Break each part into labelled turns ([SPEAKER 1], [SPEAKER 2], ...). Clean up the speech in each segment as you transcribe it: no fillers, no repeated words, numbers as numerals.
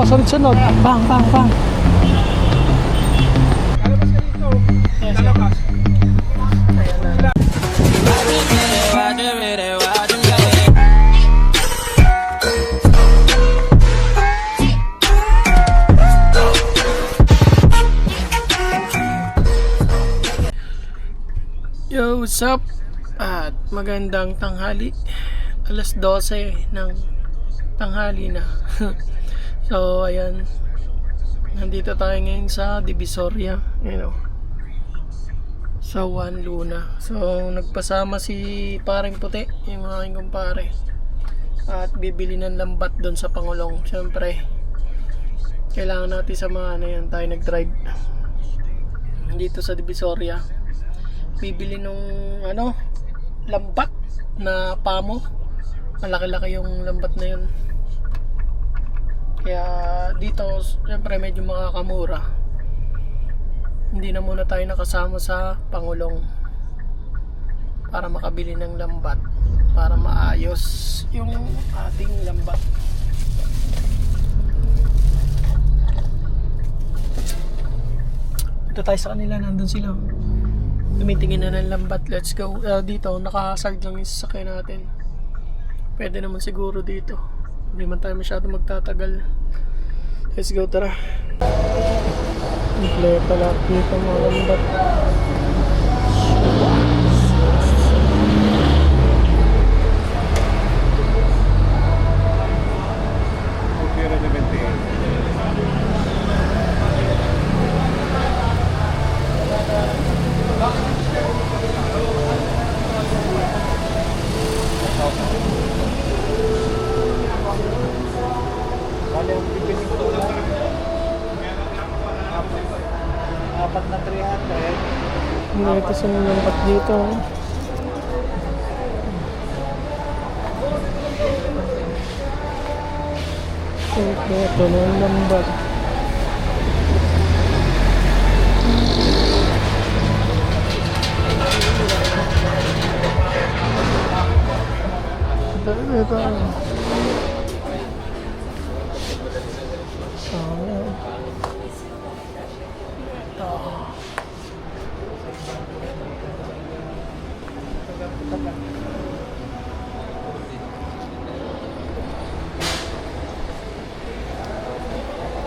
[SPEAKER 1] tayo, sunod-sunod. Bang, bang, bang.
[SPEAKER 2] Lalabas ka dito.
[SPEAKER 1] Yes,
[SPEAKER 2] Lalabas.
[SPEAKER 1] Ayan na. Yo, what's up? At magandang tanghali. Alas 12 ng tanghali na. So, ayan. Nandito tayo ngayon sa Divisoria. You know, sa Juan Luna. So, nagpasama si Paring Puti, yung aking kumpare. At bibili ng lambat doon sa Pangulong. Siyempre, kailangan natin sa mga ano yan, tayo nag-drive. Dito sa Divisoria. Bibili nung ano, lambat na pamo. Malaki-laki yung lambat na yun. Kaya dito syempre medyo makakamura. Hindi na muna tayo nakasama sa Pangulong para makabili ng lambat, para maayos yung ating lambat. Ito tayo sa kanila, nandun sila. Tumitingin na ng lambat. Let's go. Dito naka-hazard lang yung sasakyan natin. Pwede naman siguro dito. Hindi man tayo masyado magtatagal. Let's go, tara. Kompleto lahat dito mga lambat.
[SPEAKER 2] Pera de 20. Bale, ang pipili ko lang apat na 300.
[SPEAKER 1] Hindi ito sa lambat dito. Kompleto ng lambat. Ito.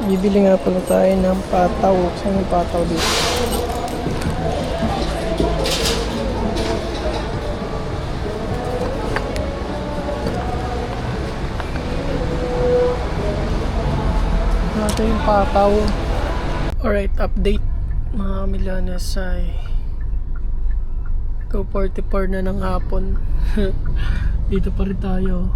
[SPEAKER 1] Bibili nga pala tayo ng pataw. Saan yung pataw dito? Ito yung pataw. Alright, update mga milyones ay 2:44 na ng hapon. Dito pa rin tayo.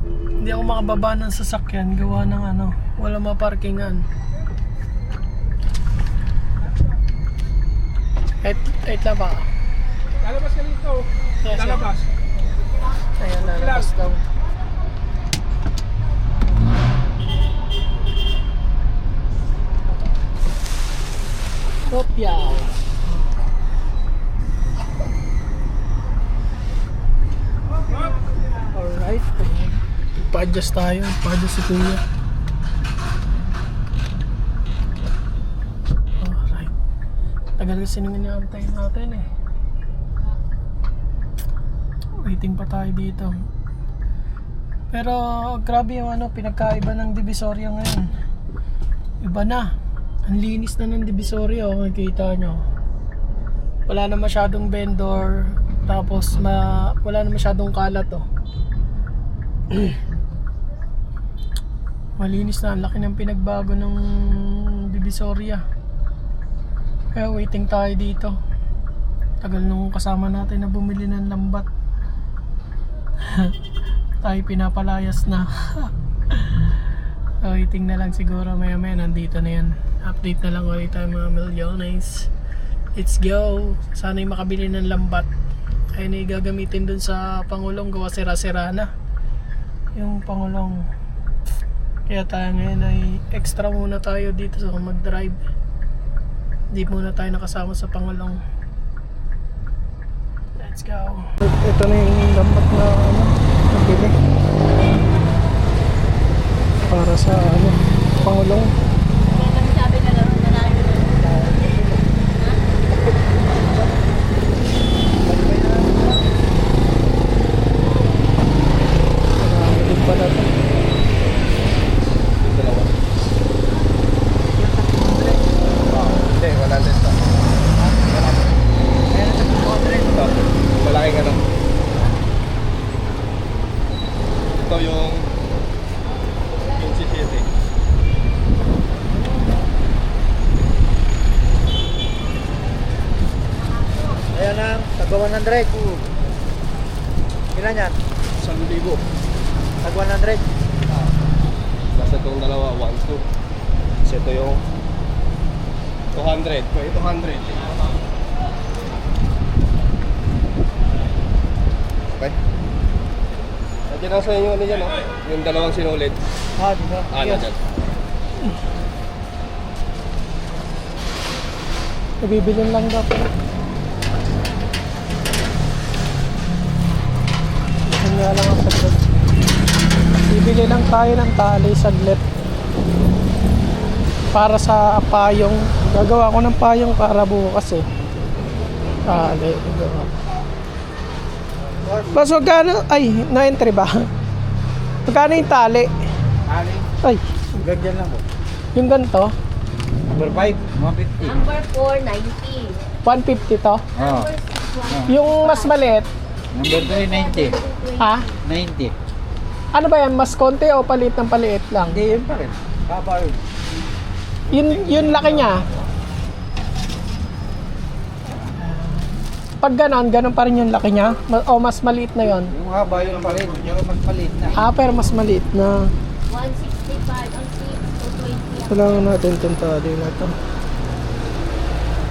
[SPEAKER 1] Hindi ako makababa ng sasakyan gawa ng ano, wala maparkingan. Wait lang ba?
[SPEAKER 2] Lalabas ka dito.
[SPEAKER 1] Yes,
[SPEAKER 2] Lalabas.
[SPEAKER 1] Ayan, lalabas daw. Kopyaw. Alright. Pa-adjust tayo. Pa-adjust si Kuya. Alright. Tagal kasi nang inaantay natin eh. Waiting pa tayo dito. Pero grabe yung ano, pinagkaiba ng Divisoria ngayon. Iba na. Ang linis na ng Divisoria, oh, makikita nyo. Wala na masyadong vendor. Tapos wala na masyadong kalat, oh. Malinis na, ang laki ng pinagbago ng Divisoria. Kaya waiting tayo dito. Tagal nung kasama natin na bumili ng lambat. Tayo pinapalayas na. Waiting na lang siguro, maya maya nandito na yan. Update na lang ulit tayo mga milyones. Let's go. Sana'y makabili ng lambat. Ayun ay gagamitin dun sa Pangulong, gawa sira-sira na yung Pangulong. Kaya tayo ngayon ay extra muna tayo dito sa mag-drive. Hindi muna tayo nakasama sa Pangulong. Let's go. Ito na yung lambat na ano, nabili. tumulong.
[SPEAKER 3] Kaya kami sabi na lang marami na.
[SPEAKER 1] Marami din pala to.
[SPEAKER 2] Yung dalawa. Hindi, 100 pa. Ito, malaking ano. Ito yung C7.
[SPEAKER 4] Ayan na, tagwa 100. Ilan yan?
[SPEAKER 2] 1,000.
[SPEAKER 4] Tagwa 100.
[SPEAKER 2] Basta itong dalawa, 1, 2. Kasi ito yung 200. May 200. Okay. Nandiyan lang sa inyo ano dyan, oh. Yung dalawang sinulid.
[SPEAKER 4] Ah, di ba?
[SPEAKER 2] Ano
[SPEAKER 4] Yes.
[SPEAKER 2] dyan?
[SPEAKER 1] Nabibilin lang daw. Yan nga lang ang saglit. Bibili lang tayo ng tali saglit. Para sa payong. Gagawa ko ng payong para bukas eh. Tali. Gagawa. Mas magkano? Ay, na-entry ba? Magkano yung tali?
[SPEAKER 4] Aling.
[SPEAKER 1] Ay,
[SPEAKER 4] Ganyan lang po.
[SPEAKER 1] yung ganito.
[SPEAKER 4] Number 5, 150.
[SPEAKER 3] Number 4, 90.
[SPEAKER 1] 150 to.
[SPEAKER 4] Oh.
[SPEAKER 3] Number 6,
[SPEAKER 1] Yung mas maliit.
[SPEAKER 4] Number 3, 90.
[SPEAKER 1] Ha?
[SPEAKER 4] 90.
[SPEAKER 1] Ano ba yan? Mas konti o palit ng paliit lang?
[SPEAKER 4] Hindi, yun pa rin. Kaba yun.
[SPEAKER 1] Yun laki niya. Pag ganon pa rin yung laki niya? O mas maliit na yon?
[SPEAKER 4] Yung haba yun pa rin. Yung mas maliit na.
[SPEAKER 1] Ah, pero mas maliit na.
[SPEAKER 3] 165 ang 6, 220.
[SPEAKER 1] Kailangan natin itong tali na to.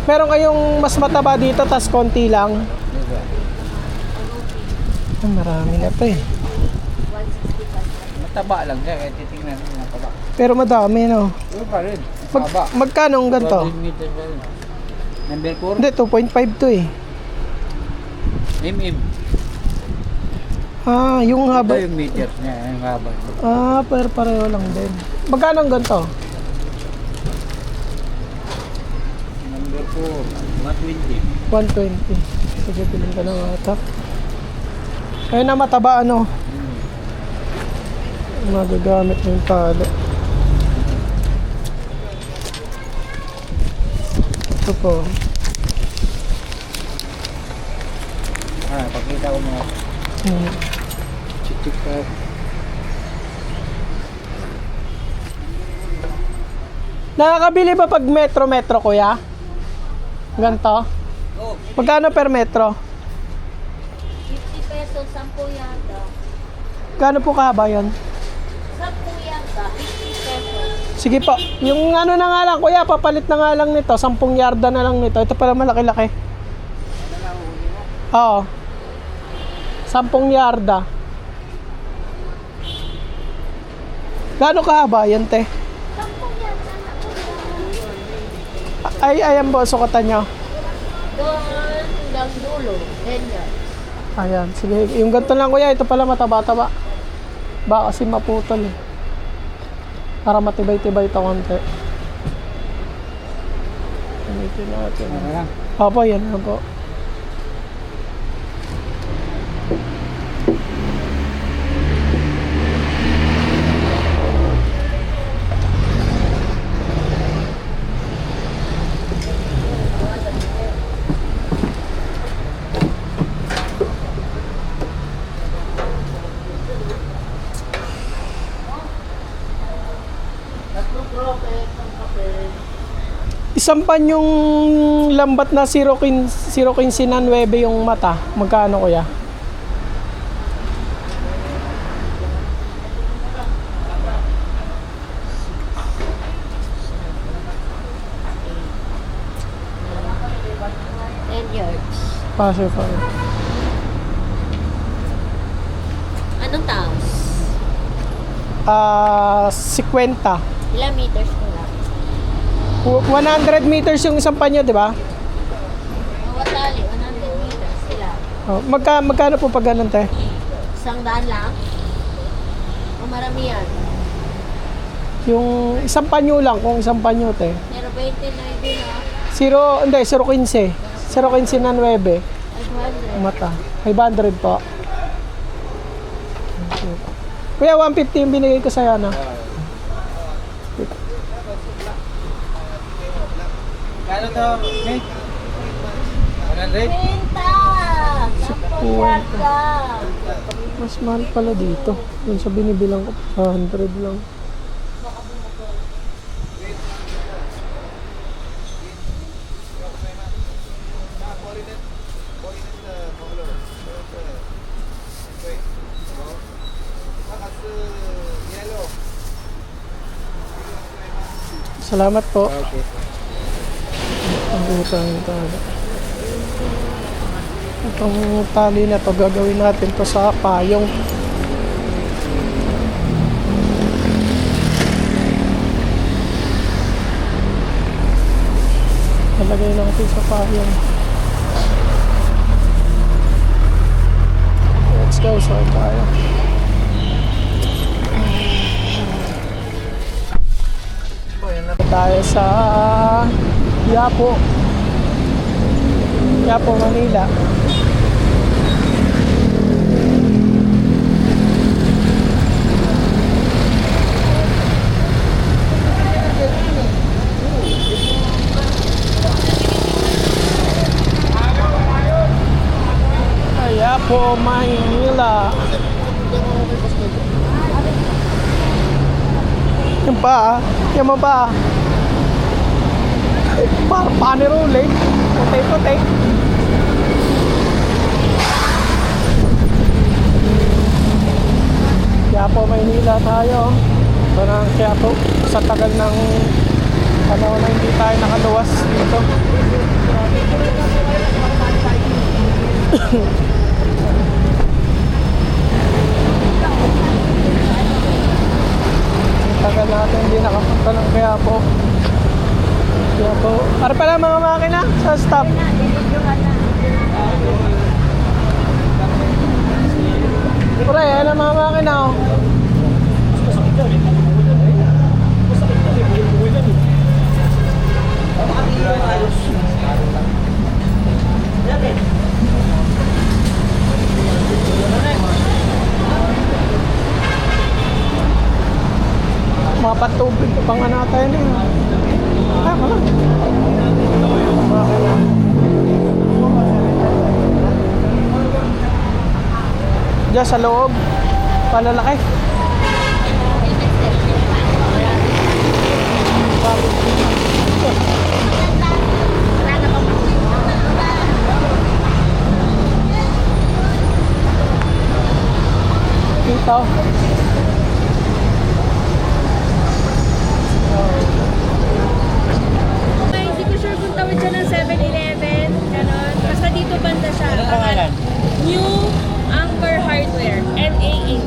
[SPEAKER 1] Meron kayong mas mataba dito, tas konti lang.
[SPEAKER 4] Diba?
[SPEAKER 1] Ah, marami na to eh.
[SPEAKER 3] 165.
[SPEAKER 4] Mataba lang siya. Kaya titignan mo mataba.
[SPEAKER 1] Pero madami no.
[SPEAKER 4] Yun pa rin. Haba.
[SPEAKER 1] Magkano ang ganito?
[SPEAKER 4] 12 meters pa rin. Number 4,
[SPEAKER 1] Hindi, 2.5 to eh.
[SPEAKER 4] MM.
[SPEAKER 1] Ah, yung
[SPEAKER 4] Ito
[SPEAKER 1] haba.
[SPEAKER 4] yung meters niya. Yung haba.
[SPEAKER 1] Ah, pero pareho lang din. Magkano ang ganito?
[SPEAKER 4] Number 4, 120.
[SPEAKER 1] 120. Sige, bilhin ka ng atak. Ayun na mataba ano. Magagamit mo yung tali. Ito po.
[SPEAKER 4] Ah, pakita ko mga chichik ka.
[SPEAKER 1] Nakakabili ba pag metro-metro kuya? Ganto?
[SPEAKER 4] Oh,
[SPEAKER 1] Magkano per metro?
[SPEAKER 3] 50 pesos, 10 yata.
[SPEAKER 1] Gano po kahaba yun?
[SPEAKER 3] 10 yata, 50 pesos.
[SPEAKER 1] Sige po. Yung ano na nga lang kuya, papalit na nga lang nito. 10 yarda na lang nito. Ito pala malaki-laki. Oo. 10 yarda. Gano kahaba yan te?
[SPEAKER 3] 10 yata.
[SPEAKER 1] Ay, ayan po, sukatan nyo.
[SPEAKER 3] Doon hanggang dulo. Ganyan.
[SPEAKER 1] Ayan, sige. Yung ganito lang kuya, ito pala mataba-taba. Baka kasi maputol eh. Para matibay-tibay ito konti. Gamitin natin.
[SPEAKER 4] ano lang.
[SPEAKER 1] Opo, yan na po. Isang pan yung lambat na 0.9 na 9 yung mata. Magkano kuya?
[SPEAKER 3] Yards.
[SPEAKER 1] Pasok pa.
[SPEAKER 3] Anong taos?
[SPEAKER 1] 50.
[SPEAKER 3] Ilang meters ko lang?
[SPEAKER 1] 100 meters yung isang panyo, di ba?
[SPEAKER 3] Mawatali, 100 meters sila.
[SPEAKER 1] Oh, magkano po pag ganun, te?
[SPEAKER 3] 100 lang? O marami yan?
[SPEAKER 1] Yung isang panyo lang, kung isang panyo te.
[SPEAKER 3] 0.29 na.
[SPEAKER 1] 0.15. 0.15 na 9.
[SPEAKER 3] 500.
[SPEAKER 1] Mata. 500 po. Kuya, 150 yung binigay ko sa'yo, no?
[SPEAKER 4] Kano to? Okay. 100?
[SPEAKER 3] Benta! Napakyaga!
[SPEAKER 1] Mas mahal pala dito. Yung sa binibilang ko, 100 lang. Salamat po.
[SPEAKER 2] Okay.
[SPEAKER 1] Ang utang tali. Itong tali na to gagawin natin to sa payong. Nalagay natin sa payong. Let's go sa tayo. Tayo sa Yapo, Manila. Yapo, Manila. Yan pa, yan mo pa. Paano rolling? Puti-puti. Quiapo, Maynila tayo. Ito na ang Quiapo. Sa tagal ng panahon na hindi tayo nakaluwas dito. Ang tagal natin hindi nakapunta ng Quiapo. Quiapo. Para pala mga makina sa stop. Pre, yan ang mga makina oh. Mga patubig pang ano tayo na yun. Wala. Makina. Diyan sa loob. Palalaki. Dito.
[SPEAKER 5] Hindi ko sure kung tawid siya ng 7-Eleven, ganon. Basta dito banda siya.
[SPEAKER 4] Ano pangalan?
[SPEAKER 5] New Anchor Hardware, NAH.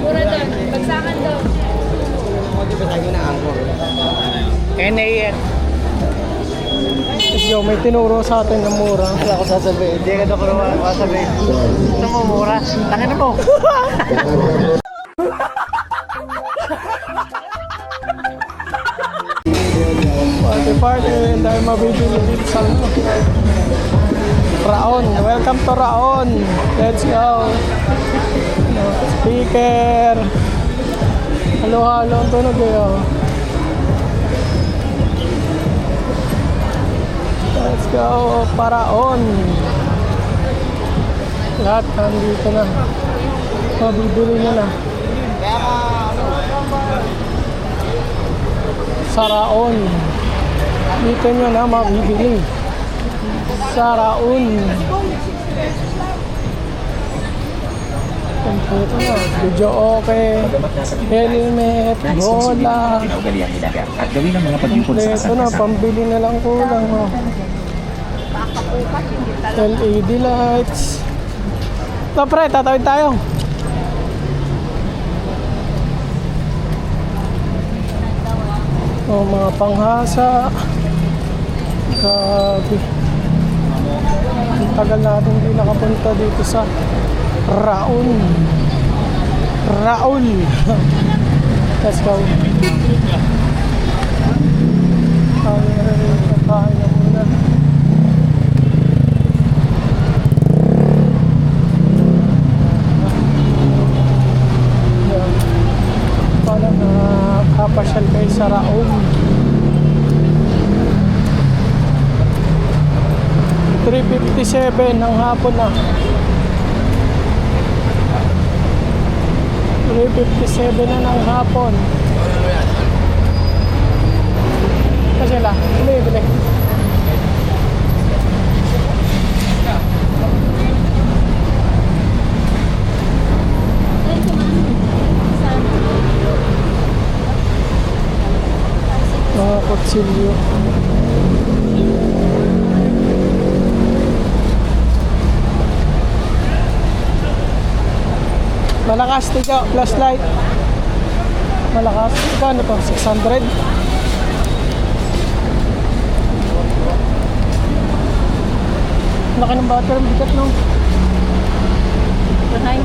[SPEAKER 5] Mura doon, bagsakan doon.
[SPEAKER 4] NAN.
[SPEAKER 1] Yo, may tinuro sa atin na mura.
[SPEAKER 4] Wala ko sasabihin. Hindi ka na ko naman sasabihin. Ito mo, mura. Tangin na mo.
[SPEAKER 1] Party, dahil mabibili dito sa ano. Raon, welcome to Raon. Let's go. Speaker. Halo-halo ang tunog eh. Let's go, Paraon. Lahat nandito na. Mabibili nyo na. Saraon. Dito nyo na mabibili. Saraon. Kompleto na. Video okay. Helmet. Bola.
[SPEAKER 4] At gawin ang mga pag-ipon
[SPEAKER 1] Kompleto na. Pambili na lang kulang. Oh. LED lights. Ito pre, tatawid tayo. Oh, mga panghasa. Grabe. Ang tagal natin hindi nakapunta dito sa Raon. Let's go. Kakain na muna. Yan. Pala nakapasyal kayo sa Raon. 3:57 ng hapon na. 3:57 na ng hapon. Kasi la, bili. Mga kutsilyo. Malakas tiga, flashlight. Malakas. Kano to? 600? Laki ng battery, bigat no?
[SPEAKER 5] Hi.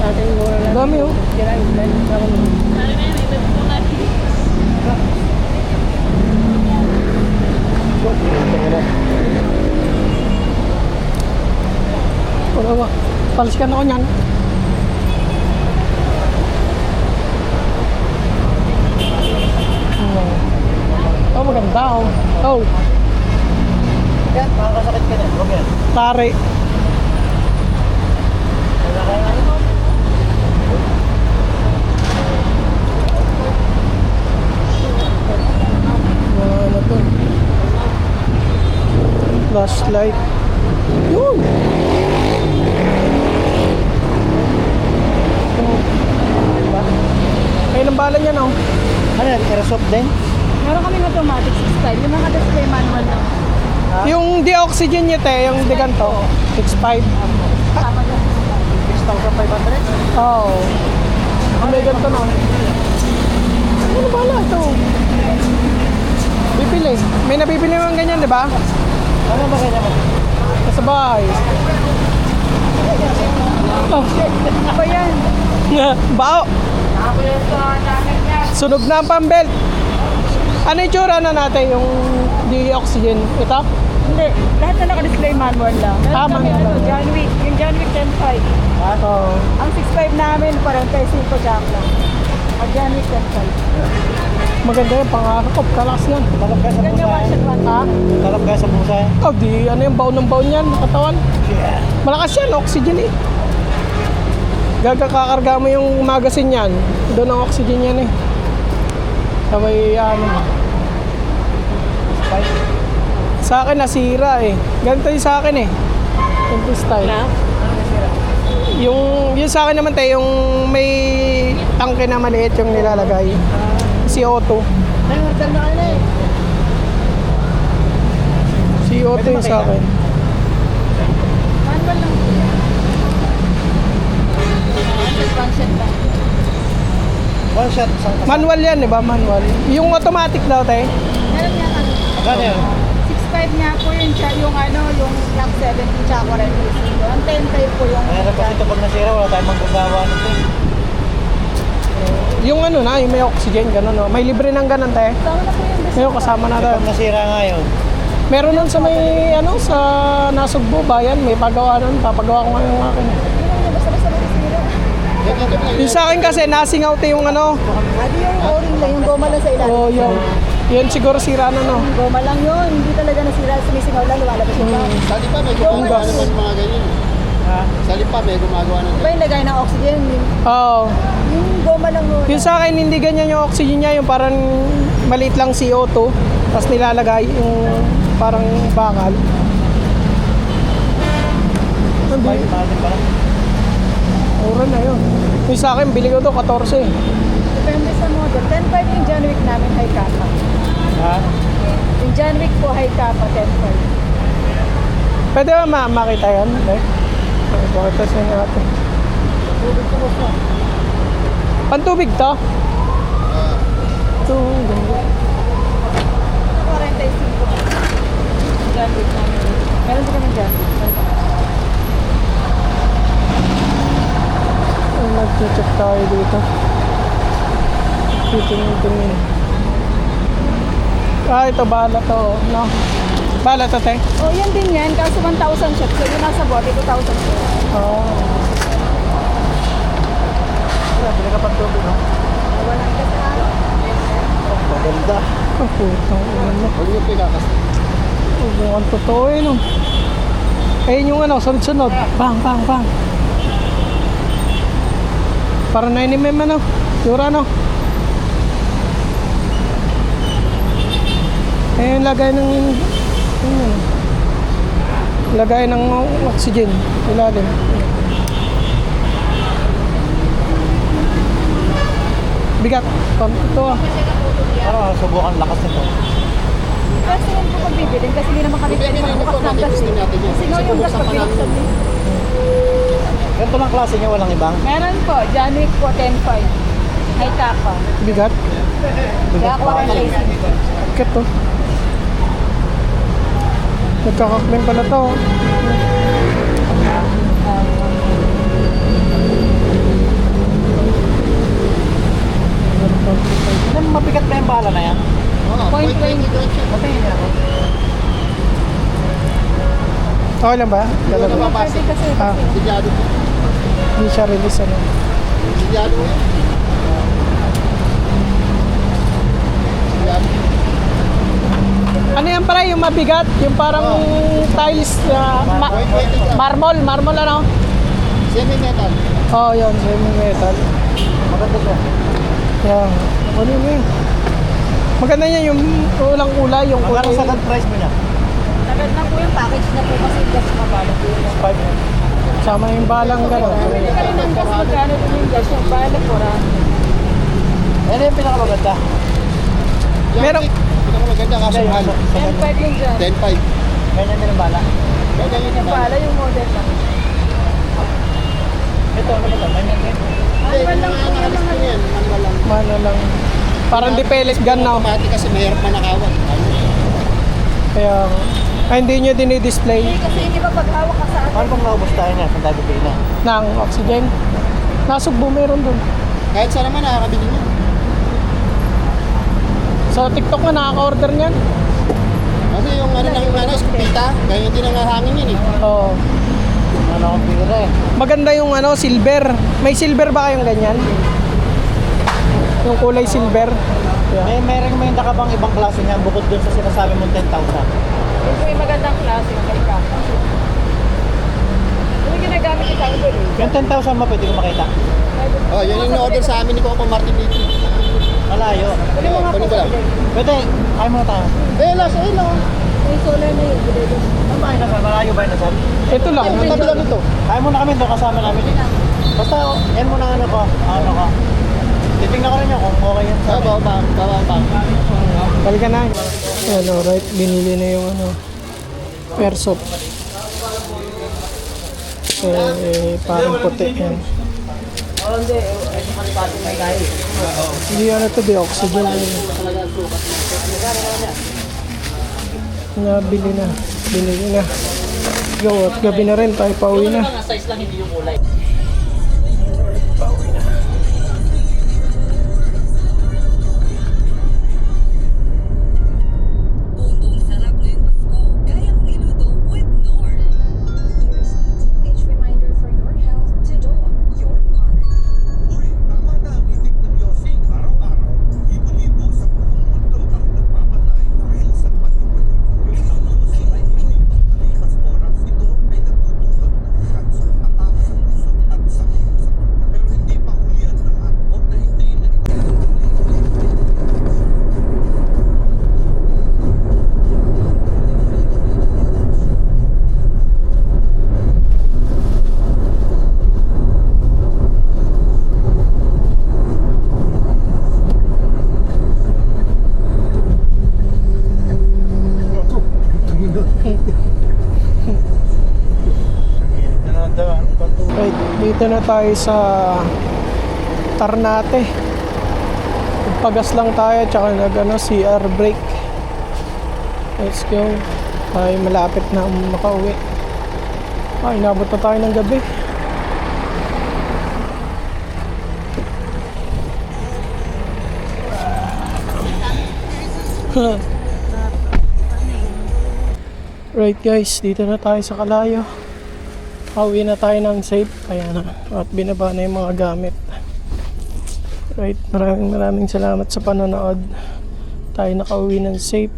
[SPEAKER 4] Ating mura lang.
[SPEAKER 1] Dami oh. Wala ba? Palsikan ako niyan. Oh, maganda oh. Oh,
[SPEAKER 4] Yan, makakasakit ka na. Huwag yan.
[SPEAKER 1] tari. Ano to? Flashlight. Yun! Ay, ng bala niya no?
[SPEAKER 4] Ano yan? Airsoft din?
[SPEAKER 5] Meron kaming automatic style. Yung mga display manual lang.
[SPEAKER 1] Yung di-oxygen niya te, yung di ganito. 6.5.
[SPEAKER 4] 6,500?
[SPEAKER 1] Oo. May ganito no? Ano bala ito? Bibili. May nabibili naman ganyan, di ba?
[SPEAKER 4] Ano ba kanya mo?
[SPEAKER 1] Sa bahay. Oh.
[SPEAKER 5] Ako yan.
[SPEAKER 1] Bao! Sunog na ang pambelt. Ano yung tsura na natin yung di-oxygen? Ito?
[SPEAKER 5] Hindi. Lahat na naka-display manual lang.
[SPEAKER 1] Ah,
[SPEAKER 5] Meron kami
[SPEAKER 1] manual.
[SPEAKER 5] John Wick. Yung John Wick 10.5.
[SPEAKER 1] Oo.
[SPEAKER 5] Ang 6.5 namin, 45 jack lang. Ang John Wick 10.5.
[SPEAKER 1] Maganda yung pangakop. Kalakas yan.
[SPEAKER 4] Talab ka sa
[SPEAKER 5] Ganyan
[SPEAKER 4] pusa
[SPEAKER 5] one
[SPEAKER 4] yan.
[SPEAKER 5] shot one.
[SPEAKER 1] Ha?
[SPEAKER 4] Talab ka sa pusa yan.
[SPEAKER 1] Oh, di ano yung baon ng baon yan, katawan.
[SPEAKER 4] Yeah.
[SPEAKER 1] Malakas yan, oxygen eh. Gagakakarga mo yung magazine yan. Doon ang oxygen yan eh. Sa may ano. Sa akin nasira eh. Ganito yung sa akin eh. Ganito style. Yung sa akin naman tayo, yung may tangke na maliit yung nilalagay. CO2. CO2 yung sa akin.
[SPEAKER 5] Manual lang. One shot lang.
[SPEAKER 4] One shot, isang kasama.
[SPEAKER 1] Manual yan, di ba? Manual. Yung automatic daw tayo.
[SPEAKER 5] Meron niya ano.
[SPEAKER 4] Gano'n yan?
[SPEAKER 5] 6.5 niya po yung yung Black 70 tsaka 40. Ang 10.5 po yung
[SPEAKER 4] Mayroon kasi ito pag nasira, wala tayong manggagawa nito.
[SPEAKER 1] Yung ano na, yung may oxygen, gano'n no. May libre ng ganun tayo.
[SPEAKER 5] Tama na po yung best.
[SPEAKER 1] Ngayon kasama na tayo.
[SPEAKER 4] Pag nasira nga yun,
[SPEAKER 1] Meron nun sa may, ano, sa Nasugbo, bayan. May pagawa nun. Papagawa ko ngayon ng akin.
[SPEAKER 5] Basta-basta masisira.
[SPEAKER 1] Yung sa akin kasi, nasingaw tayo yung ano.
[SPEAKER 5] Adi yung o-ring lang, yung goma lang sa ilalim.
[SPEAKER 1] O, yun. Yun siguro sira na no.
[SPEAKER 5] Yung goma lang yun, hindi talaga nasira, sumisingaw lang, lumalabas yung goma.
[SPEAKER 6] Sa Lipa may gumagawa naman mga ganyan.
[SPEAKER 4] ha?
[SPEAKER 6] Sa Lipa may gumagawa ng
[SPEAKER 5] Iba yung lagay ng oxygen,
[SPEAKER 1] Oo.
[SPEAKER 5] yung goma lang yun.
[SPEAKER 1] Yung sa akin, hindi ganyan yung oxygen niya. Yung parang maliit lang CO2. Tapos nilalagay yung parang bakal. Hindi.
[SPEAKER 4] Ay, mahal pa lang.
[SPEAKER 1] Mura na yun. Yung sa akin, bili ko to 14.
[SPEAKER 5] Depende sa model. 10.5 yung John Wick namin, high kappa.
[SPEAKER 4] Ha?
[SPEAKER 5] Yung John Wick po, high kappa, 10.5.
[SPEAKER 1] Pwede ba makita yan? Okay. Pakita sa inyo natin. Pantubig to? Ito, ganda.
[SPEAKER 5] 45 John Wick namin. Meron din kami John Wick.
[SPEAKER 1] Mag-check tayo dito. Titingin. Ito bala to, no? Bala to, te?
[SPEAKER 5] Oh, yan din yan. Kaso 1,000 siya. So, yung nasa bote, 2,000 siya.
[SPEAKER 1] Oo.
[SPEAKER 4] Bili ka pang tubig, no?
[SPEAKER 5] Walang kasama.
[SPEAKER 4] Maganda.
[SPEAKER 1] Ang putang ina mo.
[SPEAKER 6] Huwag niyo pinakas.
[SPEAKER 1] Mukhang totoo eh, no? Ayun yung ano, sunod-sunod. Bang, bang, bang. Para 9mm, ano? Sura, no? Ayun, lagay ng... Ayun. Lagay ng oxygen. Ilalim. Bigat. Ito ah.
[SPEAKER 4] Para subukan lakas nito.
[SPEAKER 5] Kasi yun po pag bibilin, kasi hindi naman kami pwede magbukas ng gas.
[SPEAKER 6] Gusto natin yun.
[SPEAKER 5] Kasi nga yung gas pag binuksan din.
[SPEAKER 4] Ganito lang klase niya, walang ibang.
[SPEAKER 5] Meron po, Janic po, 10.5. May taka.
[SPEAKER 1] Bigat.
[SPEAKER 5] Kaya ako rin racing.
[SPEAKER 1] Bigat to. Nagkakaklim pala to.
[SPEAKER 4] Ano, mabigat ba yung bala na yan?
[SPEAKER 6] Oo,
[SPEAKER 5] Point 20.
[SPEAKER 4] Patingin niya ako.
[SPEAKER 1] Okay lang ba?
[SPEAKER 6] Hindi
[SPEAKER 1] Dalawa.
[SPEAKER 6] na mapasok.
[SPEAKER 5] Kasi
[SPEAKER 1] Ah,
[SPEAKER 6] Silyado.
[SPEAKER 1] hindi siya release ano.
[SPEAKER 6] Silyado yan. Silyado.
[SPEAKER 1] Ano yan pala yung mabigat? Yung parang tiles na marmol ano?
[SPEAKER 6] Semi-metal.
[SPEAKER 1] Oh, yun, semi-metal.
[SPEAKER 4] Maganda siya.
[SPEAKER 1] Yan. Ano yun yun? Maganda niya yung ulang kulay, yung kulay.
[SPEAKER 4] Magkano sa gun price mo niya?
[SPEAKER 5] Agad na po yung package na po kasi gas mabala po yun.
[SPEAKER 4] 5.
[SPEAKER 1] Sama yung balang gano'n.
[SPEAKER 5] Hindi ka rin ng gas, magkano din yung gas, yung bala po rin.
[SPEAKER 4] Ano yung pinakamaganda?
[SPEAKER 1] Meron-
[SPEAKER 6] Pinakamaganda kaso mahal.
[SPEAKER 5] 10.5 yung gas.
[SPEAKER 6] 10.5.
[SPEAKER 4] Ganyan din ang bala.
[SPEAKER 6] Ganyan yun
[SPEAKER 5] Yung
[SPEAKER 6] ang
[SPEAKER 5] bala yung model lang.
[SPEAKER 4] Ito, ano ba ito?
[SPEAKER 5] Manual lang po yung mga
[SPEAKER 6] yan. Manual lang.
[SPEAKER 1] Mano lang. Parang di pellet gun na.
[SPEAKER 6] Automatic kasi mahirap manakawan.
[SPEAKER 1] Kaya, hindi nyo dinidisplay
[SPEAKER 5] kasi hindi ba paghawak ka sa atin?
[SPEAKER 4] Paano bang naubos tayo niya? Saan tayo bibili na?
[SPEAKER 1] ng oxygen. Nasugbo meron dun.
[SPEAKER 6] Kahit saan naman nakakabili nyo.
[SPEAKER 1] Sa TikTok nga nakaka-order niyan.
[SPEAKER 6] Kasi yung ano ng ano, skupita, ganyan din ang hangin yun eh.
[SPEAKER 1] Oo.
[SPEAKER 4] Ano akong pira eh.
[SPEAKER 1] Maganda yung ano, silver. May silver ba kayong ganyan? Yung kulay silver. Yeah.
[SPEAKER 4] May recommend ka bang ibang klase niyan bukod dun sa sinasabi mong 10,000?
[SPEAKER 5] Ito yung magandang klase, yung kalikaka. Yung ginagamit yung tao doon eh.
[SPEAKER 4] Yung 10,000 mo pwede ko makita.
[SPEAKER 6] Oh, yan yung order sa amin ni Coco Martin dito.
[SPEAKER 4] Malayo.
[SPEAKER 5] Kunin mo nga po
[SPEAKER 6] Kunin ko
[SPEAKER 5] sa
[SPEAKER 6] lang.
[SPEAKER 5] bilay.
[SPEAKER 4] Pwede, kaya mo na tayo.
[SPEAKER 6] Belas, ayun lang.
[SPEAKER 5] May solar na yun, bilay doon.
[SPEAKER 4] Ano ba yun nasal? Malayo ba yun nasal?
[SPEAKER 1] Ito lang.
[SPEAKER 6] Ang tabi lang ito.
[SPEAKER 4] Kaya muna kami doon kasama namin. Basta, yan muna ano ko. Ano ko. Titingnan ko rin yun kung okay yun sa amin.
[SPEAKER 6] Baba.
[SPEAKER 1] Balik ka na. Ayan, alright. Binili na yung ano, airsoft. Parang puti yan. Hindi ano to, di oxygen. Nabili na. Binili na. Go, at gabi na rin. Tayo pauwi na.
[SPEAKER 4] Size lang, hindi yung kulay.
[SPEAKER 1] Pauwi na.
[SPEAKER 7] Buong sarap ngayong Pasko. Kaya mong iluto with Knorr. Here's a teenage reminder for your health to do your part.
[SPEAKER 8] Uy, tama na ang itik ng Yossi. Araw-araw, libo-libo sa buong mundo ang nagpamatay dahil sa pag-ibig. Ang Yossi ay hindi pagkalipas oras. Ito ay nagtutulot ng kansa, atake sa puso at sakit sa pagkakas. Pero hindi pa huli ang lahat. Huwag na hintayin na
[SPEAKER 1] Right, dito na tayo sa Ternate. Pagas lang tayo tsaka nag ano, CR break. Let's go. Tayo malapit na makauwi. Inabot na tayo ng gabi. Right guys, dito na tayo sa Kalayo. Pauwi na tayo ng safe. Ayan na. At binaba na yung mga gamit. Right, maraming salamat sa panonood. Tayo nakauwi ng safe.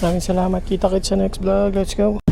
[SPEAKER 1] Maraming salamat. Kita-kits sa next vlog. Let's go.